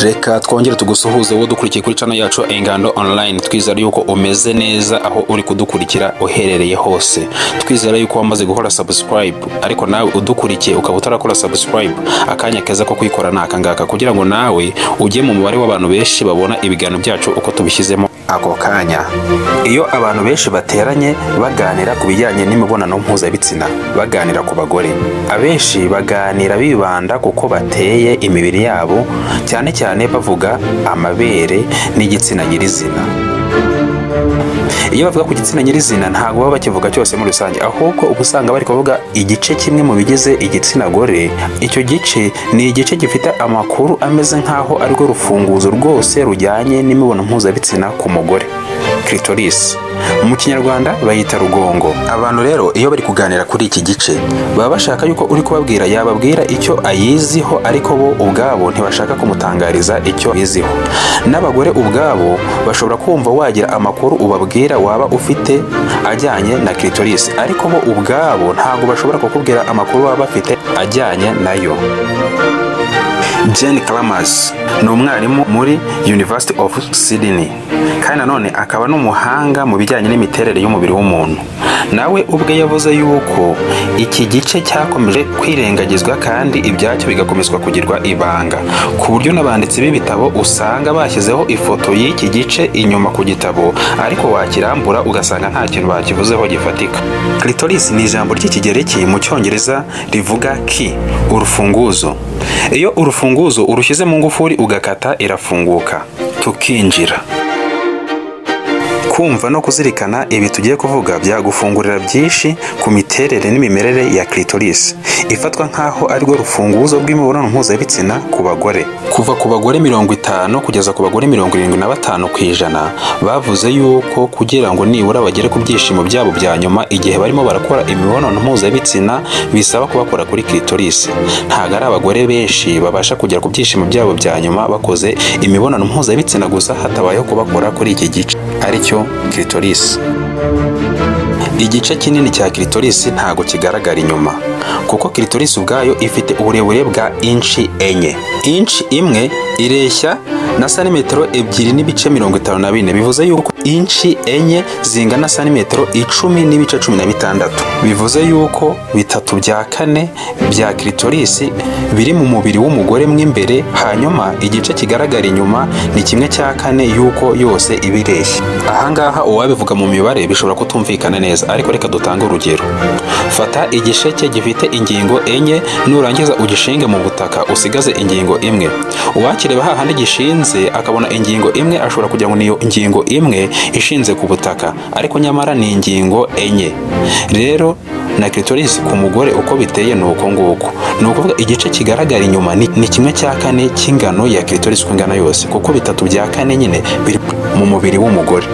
Reka twongere tugusuhuze wo dukurikiye kuri channel yacu Ingando Online. Twizera yuko umeze neza aho uri kudukurikira uherereye hose. Twizera yuko wamaze gukora subscribe, ariko nawe udukurikiye ukaba utarakora subscribe, akanya keza ko kwikora nakangaka kugira ngo nawe ujye mu mubare w'abantu benshi babona ibiganiro byacu uko tubishyizemo ako kanya. Iyo abantu benshi bateranye baganira ku bijyanye n'imibonano mpuzabitsina, baganira ku bagore, abenshi baganira bibanda kuko bateye imibiri yabo, cyane cyane bavuga amabere n'igitsina nyirizina. Iyo bavuga ku gitsina nyirizina ntago baba bakivuga cyose muri rusange, ahubwo ubusanga bari kuvuga igice kimwe mu bigize igitsina gore. Icyo gice ni igice gifite amakuru ameze nkaho ariko rufunguzo rwose rujyanye n'imibonano mpuzabitsina ku mugore, clitoris. Mu Kinyarwanda bayita rugongo. Abantu rero iyo bari kuganira kuri iki gice baba bashaka yuko uri kubabwira yababwira icyo ayiziho, ariko bo ubwabo ntibashaka kumutangariza icyo biziho. N'abagore ubwabo bashobora kumva wagira amakuru ubabwira waba ufite ajyanye na clitoris, ariko bo ubwabo ntago bashobora kukubwira amakuru baba bafite ajyanye nayo. Jane Chalmers ni umwarimu muri University of Sydney, kandi nanone akaba n'umuhanga mu bijyanye n'imiterere y'umubiri w'umuntu. Nawe ubwe yavuze yuko iki gice cyakomeje kwirengagizwa kandi ibyacyo bigakomezwa kugirwa ibanga, ku buryo n'abanditsi b'ibitabo usanga bashyizeho ifoto y'iki gice inyuma ku gitabo, ariko wakirambura ugasanga nta kintu bakivuzeho gifatika. Clitoris ni ijambo ry'ikigereki mu Cyongereza rivuga key, urufunguzo. Iyo urufunguzo urushyize mu ngufuri ugakata irafunguka tukinjira. Kumva no kuzirikana ibi tugiye kuvuga byagufungurira byinshi ku miterere n'imimerere ya clitoris, ifatwa nkaho ari rwo rufunguzo rw'imibonano mpuzabitsina ku bagore. Kuva ku bagore 50 kugeza ku bagore 75% bavuze yuko kugira ngo nibura bagere ku byishimo byabo bya nyuma igihe barimo barakora imibonano mpuzabitsina bisaba kubakora kuri clitoris. Ntago ari abagore benshi babasha kugera ku byishimo byabo bya nyuma bakoze imibonano mpuzabitsina gusa hatabayeho kubakora kuri iki gice aricyo clitoris. Igice kinini cya clitoris ntago kigaragara inyuma, kuko clitoris ubwayo ifite uburebure bwa inchi 4. Inchi imwe ireshya na santimetero 2.54, bivuze yuko inchi 4 zingana santimetero 10.16. Bivuze yuko 3/4 bya clitoris biri mu mubiri w'umugore mw'imbere, hanyuma igice kigaragara inyuma ni 1/4 yuko yose ibireshya. Ahangaha uwabivuga mu mibare bishobora kutumvikana neza, ariko reka dutange urugero. Fata igisheke gifite ingingo 4, nurangiza ugishinge mu butaka usigaze ingingo imwe. Uwakireba hahandi gishinze akabona ingingo imwe ashobora kugira ngo niyo ingingo imwe ishinze ku butaka, ariko nyamara ni ingingo 4. Rero na clitoris ku mugore uko biteye nuko nguko. Nukuvuga igice kigaragara inyuma ni 1/4 cy'ingano ya clitoris ku ngana yose, kuko 3/4 nyine biri mu mubiri w'umugore.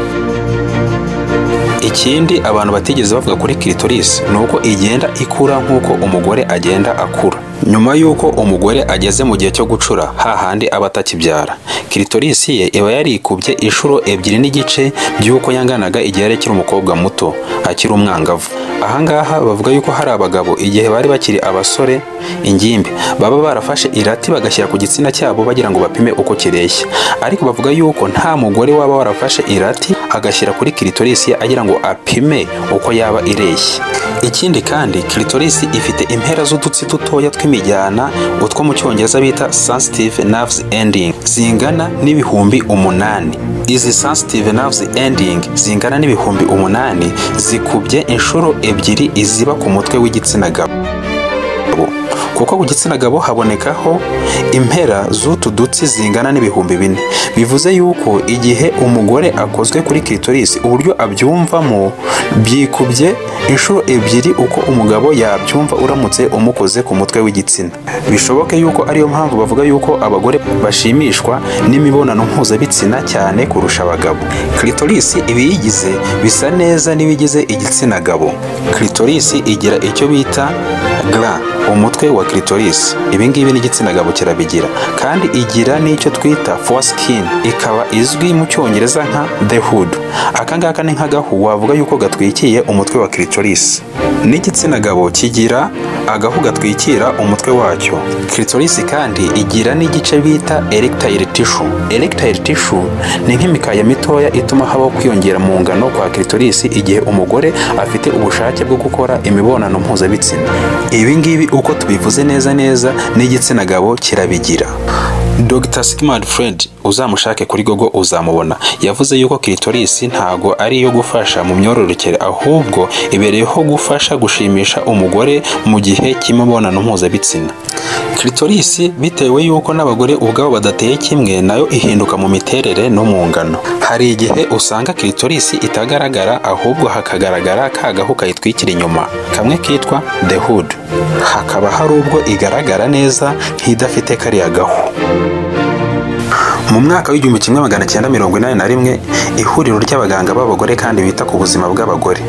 Ikindi abantu batigeze bavuga kuri clitoris nuko igenda ikura nkuko umugore agenda akura. Nyuma yuko umugore ageze mu gihe cyo gucura hahandi aba atakibyara, clitoris ye iba yarikubye inshuro 2.5 byuko yanganaga igihe yari kiri umukobwa muto akiri umwangavu. Ahangaha bavuga yuko hari abagabo igihe bari bakiri abasore ingimbi baba barafashe irati bagashyira ku gitsina cyabo bagira ngo bapime uko kireshya, ariko bavuga yuko nta mugore waba warafashe irati agashyira kuri clitoris ye agira ngo apime uko yaba ireshya. Ikindi kandi clitoris ifite impera z'udutsi dutoya tw'imijyana, utwo mu Cyongereza bita sensitive nerves ending, zingana n'ibihumbi 8. Izi sensitive nerves ending zingana n'ibihumbi 8 zikubye inshuro 2 iziba ku mutwe w'igitsina gabo, kuko ku gitsina gabo habonekaho impera z'utu dutsi zingana n'ibihumbi 4. Bivuze yuko igihe umugore akozwe kuri clitoris uburyo abyumvamo byikubye inshuro 2 uko umugabo yabyumva uramutse umukoze ku mutwe w'igitsina. Bishoboke yuko ariyo mpamvu bavuga yuko abagore bashimishwa n'imibonano mpuzabitsina cyane kurusha abagabo. Clitoris ibiyigize bisa neza n'ibigize igitsina gabo. Clitoris igira icyo bita gland, umutwe wa clitoris. Ibi ngibi n'igitsina gabo kirabigira, kandi igira n'icyo twita foreskin, ikaba izwi mu Cyongereza nka the hood. Akangaka ni nk'agahu wavuga yuko gatwikiye umutwe wa clitoris. N'igitsina gabo kigira agahu gatwikira umutwe wacyo. Clitoris kandi igira n'igice bita erectile tissue. Erectile tissue ni nk'imikaya mitoya ituma habaho kwiyongera mu ngano kwa clitoris igihe umugore afite ubushake bwo gukora imibonano mpuzabitsina. Ibi ngibi uko tubivuze neza n'igitsina gabo kirabigira. Dr. Sigmund Freud, uzamushake kuri Google uzamubona, yavuze yuko clitoris ntago ari iyo gufasha mu myororokere, ahubwo ibereyeho gufasha gushimisha umugore mu gihe cy'imibonano mpuzabitsina. Clitoris bitewe yuko n'abagore ubwabo badateye kimwe, nayo ihinduka mu miterere no mu ngano. Hari igihe usanga clitoris itagaragara, ahubwo hakagaragara kagahu kayitwikira inyuma kamwe kitwa the hood. Hakaba hari ubwo igaragara neza nk'idafite kariya gahu. Mu mwaka w'1981 ihuriro ry'abaganga b'abagore kandi bita ku buzima bw'abagore,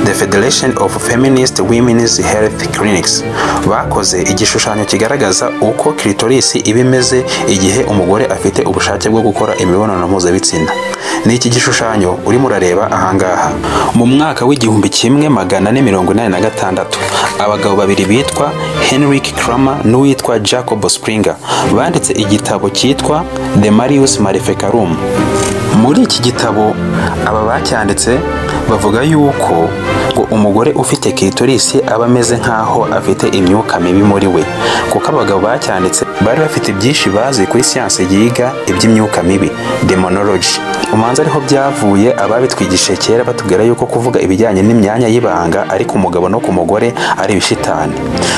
The Federation of Feminist Women's Health Clinics, bakoze igishushanyo kigaragaza uko clitoris iba imeze igihe umugore afite ubushake bwo gukora imibonano mpuzabitsina. Ni iki gishushanyo urimo urareba ahangaha. Mu mwaka w'1486 abagabo babiri bitwa Henrik Kramer n'uwitwa Jacob Springer banditse igitabo cyitwa The Marius Maleficarum. Muri iki gitabo aba bacyanditse bavuga yuko ngo umugore ufite clitoris aba ameze nkaho afite imyuka mibi muri we, kuko abagabo bacyanditse bari bafite byinshi bazi kuri siyanse yiga iby'imyuka mibi, demonology. Umanza ariho byavuye ababitwigishe kera batubwira yuko kuvuga ibijyanye n'imyanya y'ibanga ari ku mugabo no ku mugore ari ibishitani.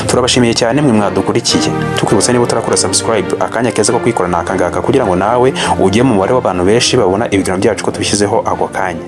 Turabashimiye cyane mwe mwadukurikiye, tukwibutsa niba utarakora subscribe, akanya keza ko kwikora nakangaka kugira ngo nawe ujye mu mubare w'abantu benshi babona ibiganiro byacu ko tubishyizeho ako kanya.